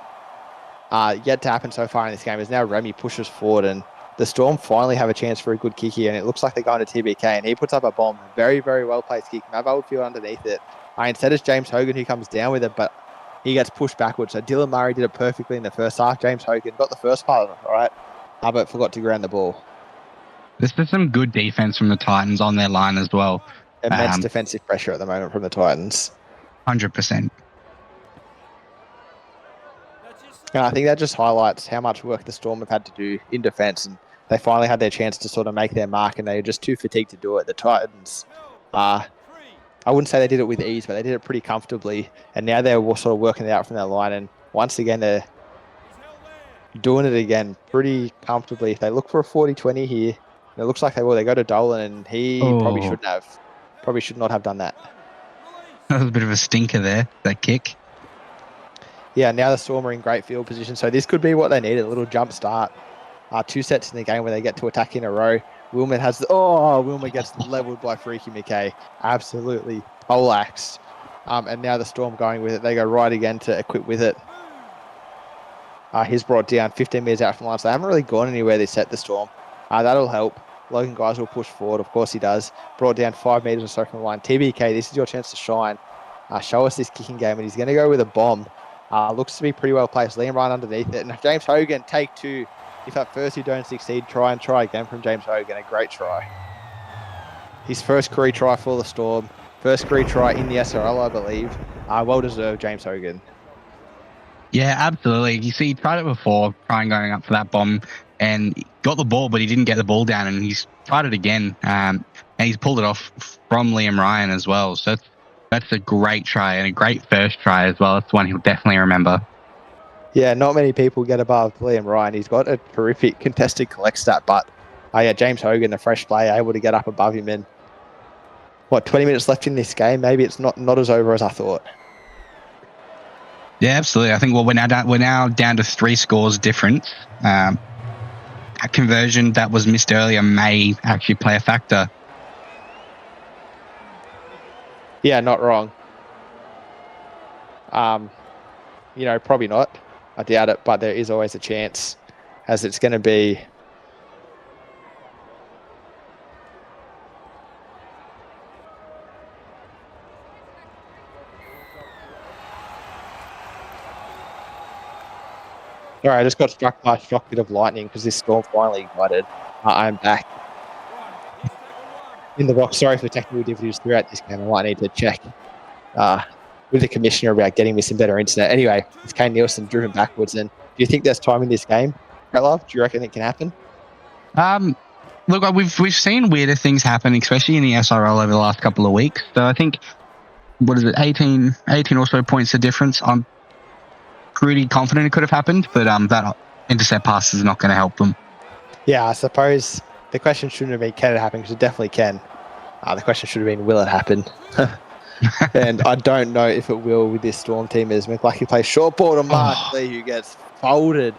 yet to happen so far in this game is now Remy pushes forward and the Storm finally have a chance for a good kick here. And it looks like they're going to TBK. And he puts up a bomb. Very, very well placed kick. Mav Oldfield underneath it. Instead it's James Hogan who comes down with it. But he gets pushed backwards. So Dylan Murray did it perfectly in the first half. James Hogan got the first part of it, all right? But forgot to ground the ball. This is some good defense from the Titans on their line as well. Immense defensive pressure at the moment from the Titans. 100%. And I think that just highlights how much work the Storm have had to do in defence. And they finally had their chance to sort of make their mark, and they were just too fatigued to do it. The Titans, I wouldn't say they did it with ease, but they did it pretty comfortably. And now they're sort of working it out from their line. And once again, they're doing it again pretty comfortably. If they look for a 40-20 here, it looks like they will. They go to Dolan, and he probably should not have done that. That was a bit of a stinker there, that kick. Yeah, now the Storm are in great field position. So this could be what they need, a little jump start. 2 sets in the game where they get to attack in a row. Wilmot gets leveled by Freaky McKay. Absolutely poleaxed. And now the Storm going with it. They go right again to equip with it. He's brought down 15 metres out from the line. So they haven't really gone anywhere this set, the Storm. That'll help. Logan Guys will push forward. Of course he does. Brought down 5 metres or so from the line. TBK, this is your chance to shine. Show us this kicking game. And he's going to go with a bomb. Looks to be pretty well placed. Liam Ryan underneath it. And James Hogan, take 2. If at first you don't succeed, try again from James Hogan. A great try. His first career try for the Storm. First career try in the SRL, I believe. Well deserved, James Hogan. Yeah, absolutely. You see, he tried it before, going up for that bomb, and got the ball, but he didn't get the ball down, and he's tried it again, and he's pulled it off from Liam Ryan as well. So that's a great try, and a great first try as well. It's one he'll definitely remember. Yeah, not many people get above Liam Ryan. He's got a terrific contested collect stat, but James Hogan, a fresh player, able to get up above him. And 20 minutes left in this game? Maybe it's not as over as I thought. Yeah, absolutely. I think we're now down to 3 scores difference. A conversion that was missed earlier may actually play a factor. Yeah, not wrong. Probably not. I doubt it, but there is always a chance, as it's going to be. All right, I just got struck by a shock bit of lightning because this Storm finally ignited. I'm back in the box. Sorry for technical difficulties throughout this game. I might need to check with the commissioner about getting me some better internet. Anyway, it's Kane Nielsen drew him backwards. And do you think there's time in this game, Love? Do you reckon it can happen? Look, we've seen weirder things happen, especially in the SRL over the last couple of weeks. So I think, 18 or so points of difference. I'm pretty confident it could have happened, but that intercept pass is not going to help them. Yeah, I suppose the question shouldn't have been can it happen, because it definitely can. The question should have been will it happen? And I don't know if it will with this Storm team, as McLucky plays short ball to Mark Lee, who gets folded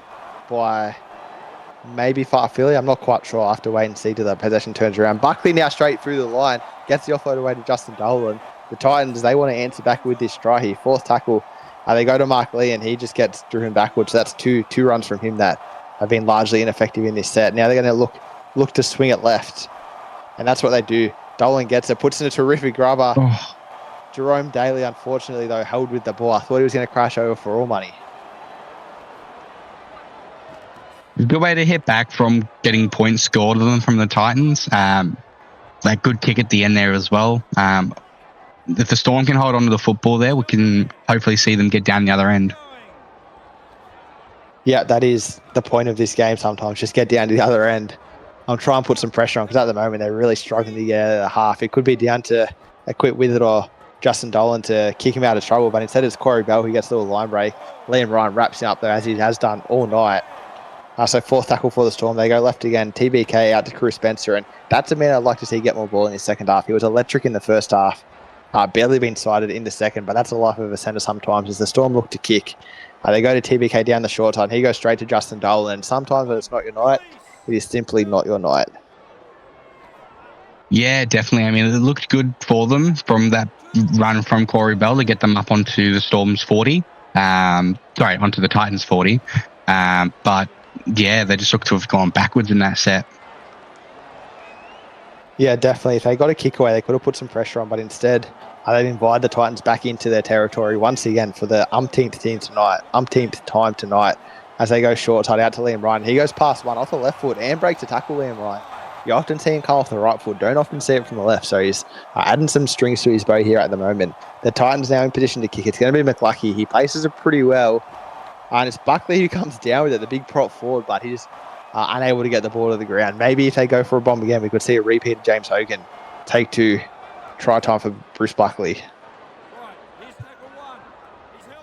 by maybe Farfilly. I'm not quite sure. I have to wait and see till the possession turns around. Buckley now straight through the line, gets the offload away to Justin Dolan. The Titans, they want to answer back with this try here. 4th tackle. They go to Mark Lee, and he just gets driven backwards. So that's two runs from him that have been largely ineffective in this set. Now they're going to look to swing it left, and that's what they do. Dolan gets it, puts in a terrific grubber. Jerome Daly, unfortunately, though, held with the ball. I thought he was going to crash over for all money. Good way to hit back from getting points scored on them from the Titans. That good kick at the end there as well. If the Storm can hold on to the football there, we can hopefully see them get down the other end. Yeah, that is the point of this game sometimes, just get down to the other end. I'll try and put some pressure on, because at the moment they're really struggling to get out of the half. It could be down to a quick with it or Justin Dolan to kick him out of trouble, but instead it's Corey Bell who gets a little line break. Liam Ryan wraps him up there, as he has done all night. So fourth tackle for the Storm. They go left again. TBK out to Chris Spencer. And that's a man I'd like to see get more ball in his second half. He was electric in the first half. Barely been sighted in the second, but that's the life of a centre sometimes as the Storm look to kick. They go to TBK down the short side. He goes straight to Justin Dolan. And sometimes when it's not your night, it is simply not your night. Yeah, definitely. I mean, it looked good for them from that run from Corey Bell to get them up onto the Storm's 40. Onto the Titans' 40. But yeah, they just look to have gone backwards in that set. Yeah, definitely. If they got a kick away, they could have put some pressure on, but instead they've invited the Titans back into their territory once again for the umpteenth time tonight as they go short side out to Liam Ryan. He goes past one off the left foot and breaks a tackle, Liam Ryan. You often see him come off the right foot, don't often see it from the left, so he's adding some strings to his bow here at the moment. The Titans now in position to kick. It's going to be McLucky. He places it pretty well, and it's Buckley who comes down with it, the big prop forward, but he's unable to get the ball to the ground. Maybe if they go for a bomb again, we could see a repeat of James Hogan. Take 2, try time for Bruce Buckley.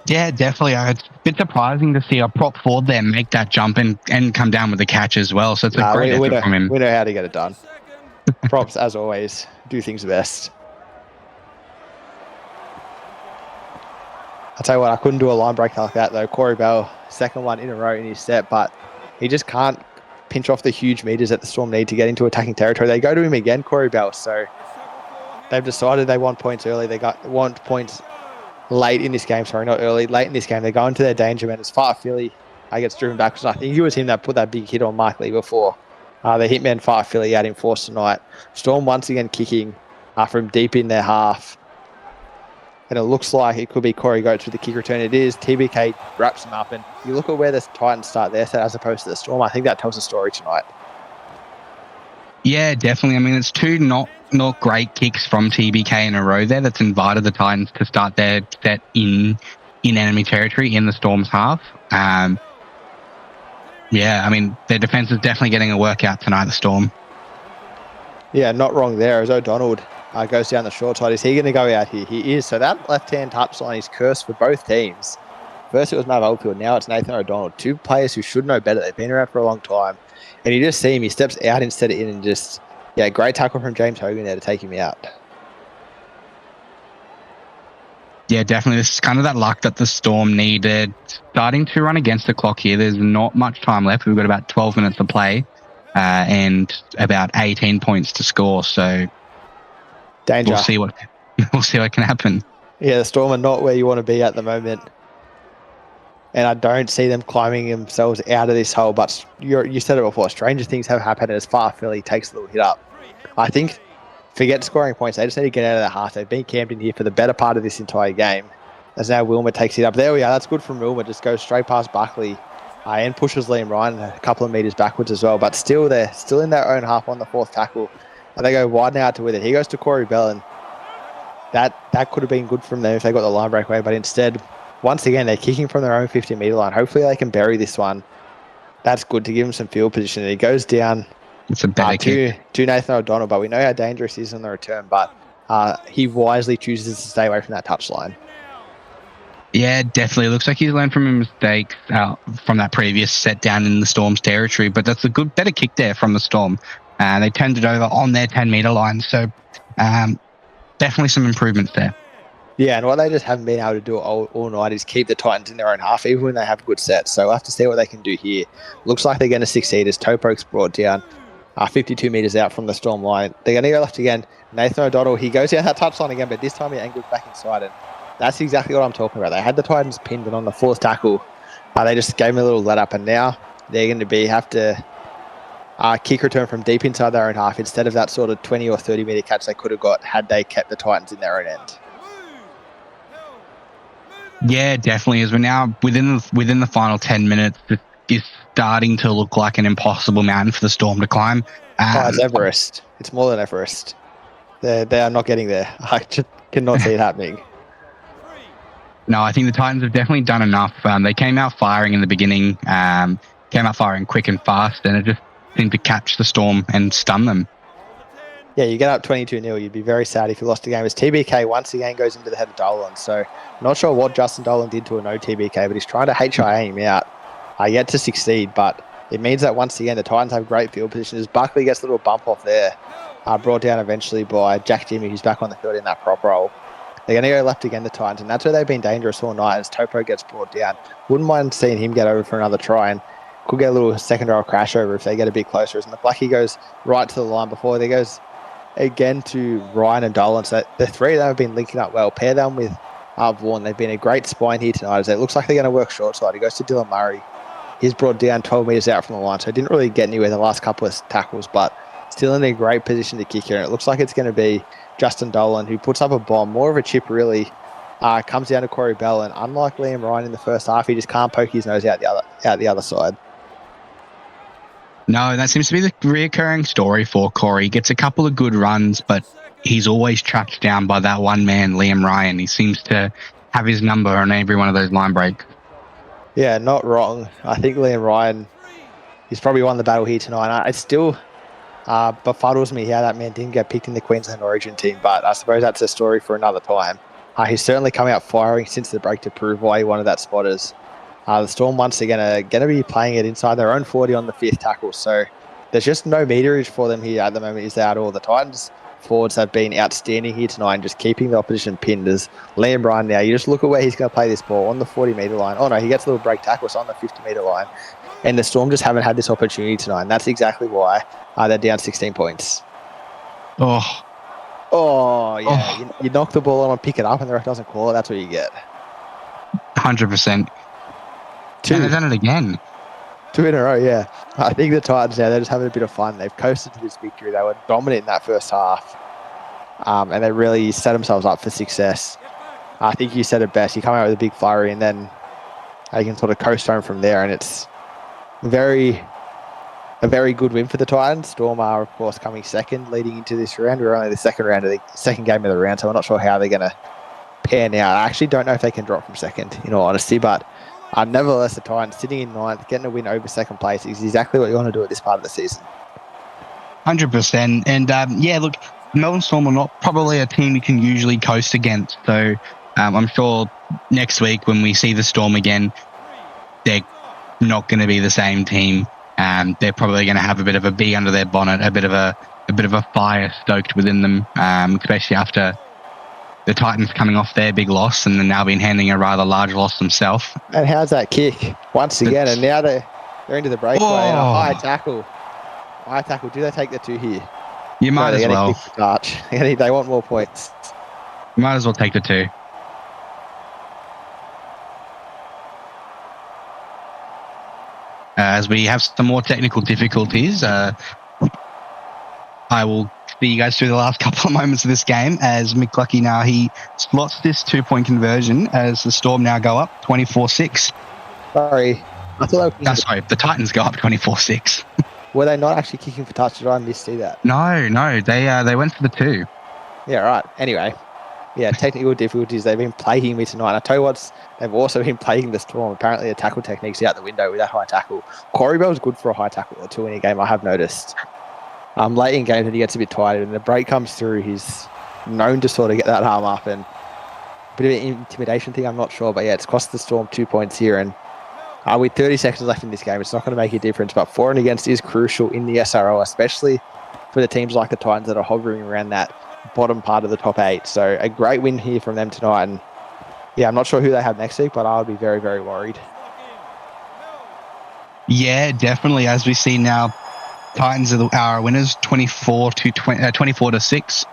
Yeah, definitely. It's a bit surprising to see a prop forward there make that jump and come down with the catch as well. So it's a great effort from him. We know how to get it done. Props, as always, do things best. I'll tell you what, I couldn't do a line break like that, though. Corey Bell, second one in a row in his set, but he just can't pinch off the huge meters that the Storm need to get into attacking territory. They go to him again, Corey Bell. So they've decided they want points early. They want points late in this game. Sorry, not early. Late in this game. They go into their danger man. It's Far Philly. Gets driven backwards. I think it was him that put that big hit on Mike Lee before. The hitman Far Philly out in force tonight. Storm once again kicking from deep in their half. And it looks like it could be Corey Goetz with the kick return. It is. TBK wraps him up. And you look at where the Titans start their set as opposed to the Storm. I think that tells a story tonight. Yeah, definitely. I mean, it's 2 not great kicks from TBK in a row there that's invited the Titans to start their set in enemy territory in the Storm's half. Yeah, I mean, their defense is definitely getting a workout tonight, the Storm. Yeah, not wrong there as O'Donnell goes down the short side. Is he going to go out here? He is. So that left-hand touchline is cursed for both teams. First it was Matt Oldfield, now it's Nathan O'Donnell. 2 players who should know better. They've been around for a long time. And you just see him, he steps out instead of in and just, great tackle from James Hogan there to take him out. Yeah, definitely. This is kind of that luck that the Storm needed. Starting to run against the clock here. There's not much time left. We've got about 12 minutes to play and about 18 points to score. So danger. We'll see what can happen. Yeah, the Storm are not where you want to be at the moment. And I don't see them climbing themselves out of this hole. But you said it before, stranger things have happened as Far Philly takes a little hit up. I think, forget scoring points. They just need to get out of that half. They've been camped in here for the better part of this entire game. As now Wilmer takes it up. There we are. That's good from Wilmer. Just goes straight past Buckley and pushes Liam Ryan a couple of meters backwards as well. But still there, still in their own half on the fourth tackle. And they go wide now to with it. He goes to Corey Bell. And that could have been good from them if they got the line break away. But instead, once again, they're kicking from their own 50-meter line. Hopefully they can bury this one. That's good to give him some field position. And he goes down it's a better kick. To Nathan O'Donnell. But we know how dangerous he is on the return. But he wisely chooses to stay away from that touchline. Yeah, definitely. It looks like he's learned from his mistakes from that previous set down in the Storm's territory. But that's a better kick there from the Storm. They turned it over on their 10-meter line. So definitely some improvements there. Yeah, and what they just haven't been able to do all night is keep the Titans in their own half, even when they have good sets. So we'll have to see what they can do here. Looks like they're going to succeed as Topoke's brought down 52 metres out from the Storm line. They're going to go left again. Nathan O'Donnell, he goes down that touchline again, but this time he angles back inside. And that's exactly what I'm talking about. They had the Titans pinned, and on the fourth tackle, they just gave him a little let up. And now they're going to have to kick return from deep inside their own half instead of that sort of 20 or 30 metre catch they could have got had they kept the Titans in their own end. Yeah, definitely. As we're now within the final 10 minutes, it's starting to look like an impossible mountain for the Storm to climb. It's Everest. It's more than Everest. They are not getting there. I just cannot see it happening. No, I think the Titans have definitely done enough. They came out firing in the beginning, came out firing quick and fast, and it just seemed to catch the Storm and stun them. Yeah, you get up 22-0, you'd be very sad if you lost the game. As TBK once again goes into the head of Dolan. So not sure what Justin Dolan did to a no TBK, but he's trying to HIA him out. Yet to succeed, but it means that once again the Titans have great field positions. Buckley gets a little bump off there, brought down eventually by Jack Jimmy, who's back on the field in that prop role. They're going to go left again, the Titans, and that's where they've been dangerous all night as Topo gets brought down. Wouldn't mind seeing him get over for another try, and could get a little second row crash over if they get a bit closer. As McLucky goes right to the line before they goes again to Ryan and Dolan. So the three of them have been linking up well. Pair them with Vaughan. They've been a great spine here tonight as it looks like they're going to work short side. He goes to Dylan Murray. He's brought down 12 metres out from the line, so didn't really get anywhere the last couple of tackles, but still in a great position to kick here. And it looks like it's going to be Justin Dolan who puts up a bomb, more of a chip really. Comes down to Corey Bell, and unlike Liam Ryan in the first half, he just can't poke his nose out the other side. No, that seems to be the reoccurring story for Corey. He gets a couple of good runs, but he's always tracked down by that one man, Liam Ryan. He seems to have his number on every one of those line breaks. Yeah, not wrong. I think Liam Ryan, he's probably won the battle here tonight. It still befuddles me how that man didn't get picked in the Queensland Origin team, but I suppose that's a story for another time. He's certainly come out firing since the break to prove why he wanted that spot. The Storm once again are going to be playing it inside their own 40 on the fifth tackle, so there's just no meterage for them here at the moment. Is that all? The Titans forwards have been outstanding here tonight and just keeping the opposition pinned. As Liam Ryan now, you just look at where he's going to play this ball on the 40-metre line. Oh no, he gets a little break tackle, so on the 50-metre line. And the Storm just haven't had this opportunity tonight, and that's exactly why they're down 16 points. Oh, yeah. Oh. You knock the ball on and pick it up, and the ref doesn't call it. That's what you get. 100%. And they've done it again. 2 in a row, yeah. I think the Titans now, they're just having a bit of fun. They've coasted to this victory. They were dominant in that first half, and they really set themselves up for success. I think you said it best. You come out with a big flurry, and then you can sort of coast home from there, and it's a very good win for the Titans. Storm are, of course, coming second leading into this round. We're only the second game of the round, so I'm not sure how they're going to pan out. I actually don't know if they can drop from second, in all honesty, but nevertheless, the Titans sitting in ninth, getting a win over second place is exactly what you want to do at this part of the season. 100%. And yeah, look, Melbourne Storm are not probably a team you can usually coast against. So I'm sure next week when we see the Storm again, they're not going to be the same team. They're probably going to have a bit of a bee under their bonnet, a bit of a fire stoked within them, especially after the Titans coming off their big loss and then now been handing a rather large loss themselves. And how's that kick once again? And now they're into the breakaway and a high tackle. Do they take the 2 here? You might as well. Kick the touch. They want more points. You might as well take the 2. As we have some more technical difficulties, I will see you guys through the last couple of moments of this game as McLucky now, he slots this 2-point conversion as the Storm now go up 24-6. Sorry. Sorry, the Titans go up 24-6. Were they not actually kicking for touch? Did I missee that? No, they went for the 2. Yeah, right. Anyway, yeah, technical difficulties. They've been plaguing me tonight. I tell you what, they've also been plaguing the Storm. Apparently, the tackle technique's out the window with that high tackle. Corey Bell's good for a high tackle or 2 in a game, I have noticed. Late in games when he gets a bit tired and the break comes through, he's known to sort of get that arm up, and a bit of an intimidation thing, I'm not sure. But yeah, it's cost the Storm 2 points here, and with 30 seconds left in this game, it's not going to make a difference. But for and against is crucial in the SRL, especially for the teams like the Titans that are hovering around that bottom part of the top 8. So a great win here from them tonight. And yeah, I'm not sure who they have next week, but I'll be very, very worried. Yeah, definitely. As we see now, Titans are our winners, 24-6.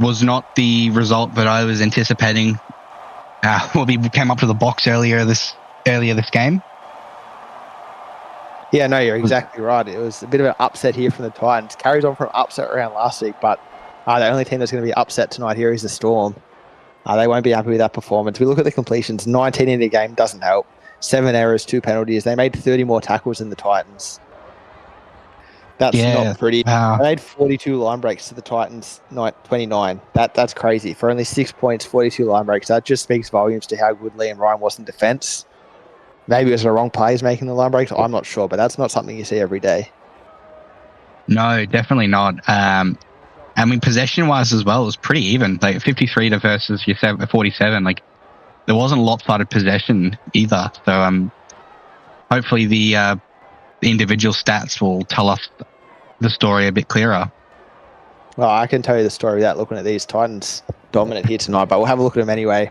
Was not the result that I was anticipating. We came up to the box earlier this game. Yeah, no, you're exactly right. It was a bit of an upset here from the Titans. Carries on from upset around last week, but the only team that's going to be upset tonight here is the Storm. They won't be happy with that performance. We look at the completions. 19 in the game doesn't help. 7 errors, 2 penalties. They made 30 more tackles than the Titans. That's not pretty. They made 42 line breaks to the Titans, 29. That's crazy. For only 6 points, 42 line breaks. That just speaks volumes to how good Liam Ryan was in defence. Maybe it was the wrong players making the line breaks. I'm not sure, but that's not something you see every day. No, definitely not. I mean, possession-wise as well, it was pretty even. Like 53 to versus your 47. Like, there wasn't lopsided possession either. So, hopefully the individual stats will tell us the story a bit clearer. Well, I can tell you the story without looking at these Titans dominant here tonight, but we'll have a look at them anyway.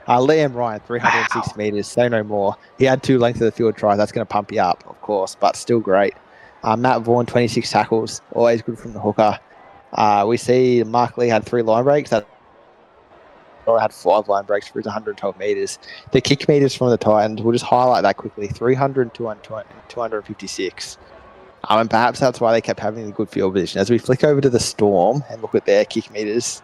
Liam Ryan, 360 metres, say no more. He had 2 lengths of the field tries. That's going to pump you up, of course, but still great. Matt Vaughan, 26 tackles, always good from the hooker. We see Mark Lee had 3 line breaks. That had 5 line breaks for his 112 metres. The kick metres from the Titans, we'll just highlight that quickly, 300, 256. And perhaps that's why they kept having a good field position. As we flick over to the Storm and look at their kick metres,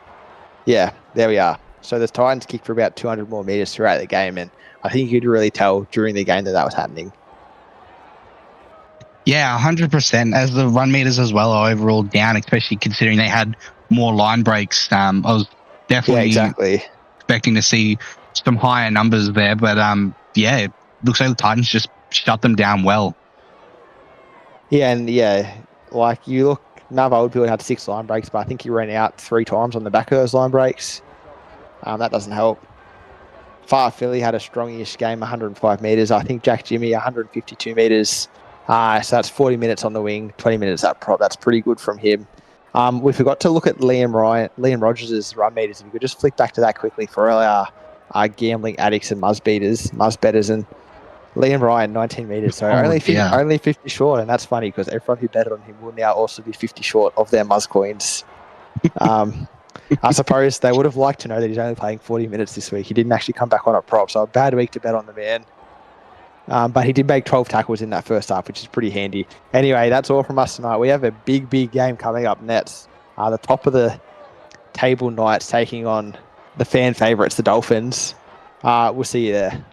yeah, there we are. So the Titans kicked for about 200 more metres throughout the game, and I think you could really tell during the game that was happening. Yeah, 100%. As the run meters as well are overall down, especially considering they had more line breaks. I was definitely exactly expecting to see some higher numbers there, but it looks like the Titans just shut them down well. Yeah, and like you look, Nav Oldfield had 6 line breaks, but I think he ran out 3 times on the back of those line breaks. That doesn't help. Far Philly had a strongish game, 105 metres. I think Jack Jimmy, 152 metres. So that's 40 minutes on the wing, 20 minutes up prop. That's pretty good from him. We forgot to look at Liam Rogers' run meters. If you could just flick back to that quickly for all our gambling addicts and muzz-betters, and Liam Ryan, 19 metres. So only 50 short, and that's funny because everyone who betted on him will now also be 50 short of their muzz coins. I suppose they would have liked to know that he's only playing 40 minutes this week. He didn't actually come back on a prop, so a bad week to bet on the man. But he did make 12 tackles in that first half, which is pretty handy. Anyway, that's all from us tonight. We have a big game coming up next. The top of the table Knights taking on the fan favourites, the Dolphins. We'll see you there.